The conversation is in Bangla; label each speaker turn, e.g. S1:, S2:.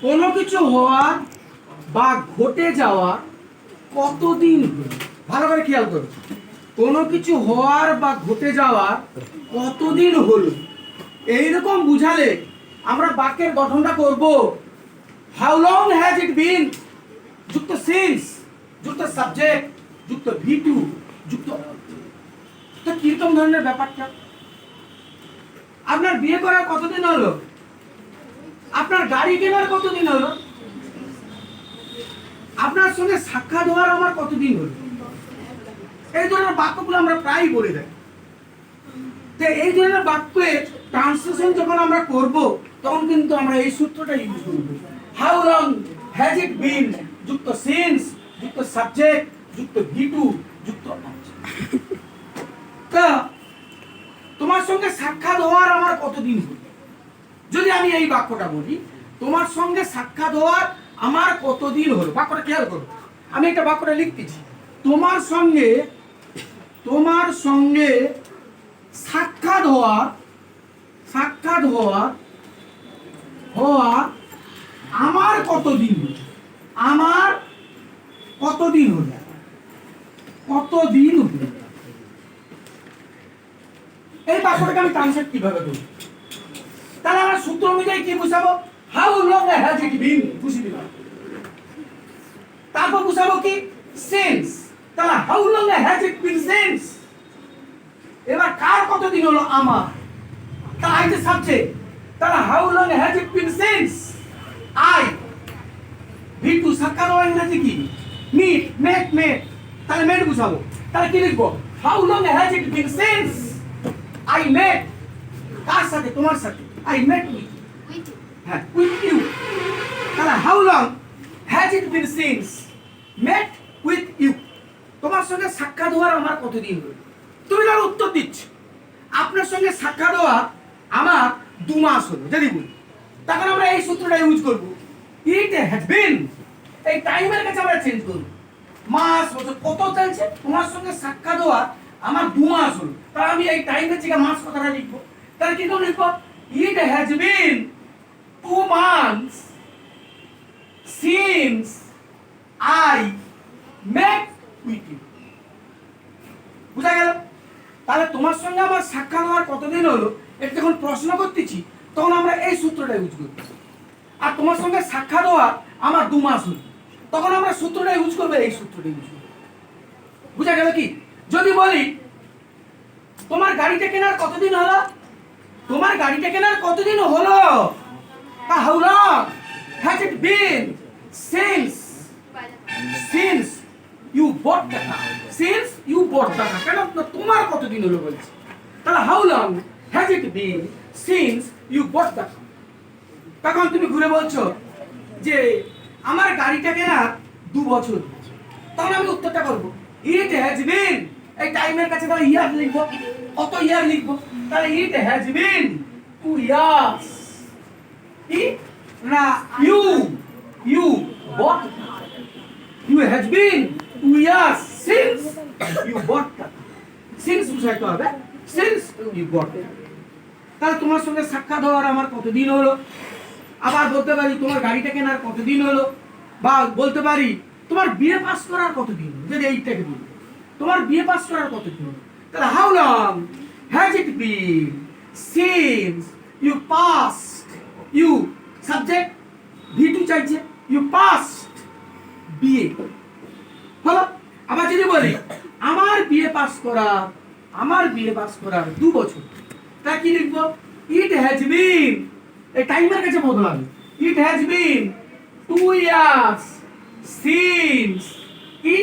S1: কোনো কিছু হওয়ার বা ঘটে যাওয়া কতদিন হলো? ভালো করে খেয়াল করো, কোনো কিছু হওয়ার বা ঘটে যাওয়ার কতদিন হলো, এইরকম বুঝালে আমরা বাক্যের গঠনটা করব। হাউ লং হ্যাজ ইট বিন যুক্ত সিন্স যুক্ত সাবজেক্ট যুক্ত ভি টু যুক্ত। তো কিরকম ধরনের ব্যাপারটা? আপনার বিয়ে করার কতদিন হলো? আপনার গাড়ি কেনার কতদিন হলো? আপনার সঙ্গে সাক্ষাৎ হওয়ার আমার কতদিন হলো? এই ধরনের বাক্যগুলো আমরা প্রায়ই বলে দেয়। তো এই ধরনের বাক্যে ট্রান্সলেশন যখন আমরা করব তখন কিন্তু আমরা এই সূত্রটা ইউজ করব। হাউ লং হ্যাজ ইট বিন যুক্ত সিন্স যুক্ত সাবজেক্ট যুক্ত ভি টু যুক্ত তা তোমার সঙ্গে সাক্ষাৎ হওয়ার আমার কতদিন হলো? যদি আমি এই বাক্যটা বলি, তোমার সঙ্গে সাক্ষাৎ হওয়ার আমার কতদিন হলো, বাক্যটা খেয়াল করো। আমি একটা বাক্যটা লিখতেছি, তোমার সঙ্গে সাক্ষাৎ হওয়া আমার কতদিন হলো? আমার কতদিন হলো? এই বাক্যটাকে আমি ট্রান্সলেট কিভাবে করব? তাহলে আমরা সূত্র অনুযায়ী কি বুঝাবো? How long has it been বুঝি দিলাম, তারপর বুঝাবো কি সিন্স। তাহলে how long has it been since, এবার কার কতদিন হলো? আমার। তাহলে আই যে সাবজেক্ট, তাহলে how long has it been since I. V two সাক্ষাৎ হওয়া ইংরেজি কি? মেট। তাহলে মেট বুঝাবো, তাহলে কি লিখবো? How long has it been since I met. কার সাথে? তোমার সাথে। I met with you. তাহলে how long has it been since met with you, তোমার সঙ্গে সাক্ষাৎ হওয়ার আমার কতদিন হলো? তুমি তার উত্তর দিচ্ছ, আপনার সঙ্গে সাক্ষাৎ হওয়া আমার 2 মাস হলো যদি বলি, তখন আমরা এই সূত্রটা ইউজ করব। ইট হ্যাজ বিন, এই টাইমের কাছে আমরা চেঞ্জ করব। মাস বছর কত চলছে, তোমার সঙ্গে সাক্ষাৎ হওয়া আমার 2 মাস হলো, তাহলে আমি এই টাইমের জায়গায় মাস কথাটা লিখবো। তাহলে কি করে লিখবো? It has been 2 months since I met with you। বুঝা গেল? তাহলে তোমার সঙ্গে আমার সাক্ষাৎ হওয়ার কতদিন হলো, এটা যখন প্রশ্ন করতেছি তখন আমরা এই সূত্রটা ইউজ করব। আর তোমার সঙ্গে সাক্ষাৎ হওয়ার আমার 2 মাস হলো, তখন আমরা সূত্রটা ইউজ করবো, এই সূত্রটা ইউজ করবো। বুঝা গেল কি? যদি বলি তোমার গাড়িটা কেনার কতদিন হলো, তোমার গাড়িটা কেনার কতদিন হলো, how long has it been since you bought the car? Since you bought the car, কেন তোমার কতদিন হলো বলছি। তাহলে how long has it been since you bought the car? তখন তুমি ঘুরে বলছো যে আমার গাড়িটা কেনার 2 বছর, তখন আমি উত্তরটা করব it has been, এই টাইমের কাছে তাহলে ইয়ার লিখবো, কত ইয়ার লিখবো, তাহলে it has been 2 years। না you bought, you has been 2 years since you bought that, since বুঝাইতে হবে, since you bought it। তাহলে তোমার সঙ্গে সাক্ষাৎ হওয়ার আমার কতদিন হলো। আবার বলতে পারি তোমার গাড়িটা কেনার কতদিন হলো, বা বলতে পারি তোমার বিয়ে পাস করার কতদিন হলো। যদি এইটাকে বলি তোমার বিয়ে পাস করার কতদিন হলো, তাহলে how long has it been since you passed, you subject V two চাইছে, ইউ পাসড বিয়ে হলো। আবার যদি বলি আমার বিয়ে পাস করার 2 বছর, তা কি লিখবো? ইট হ্যাজ বিন, এই টাইমের কাছে বদলাবে, it has been 2 years since কি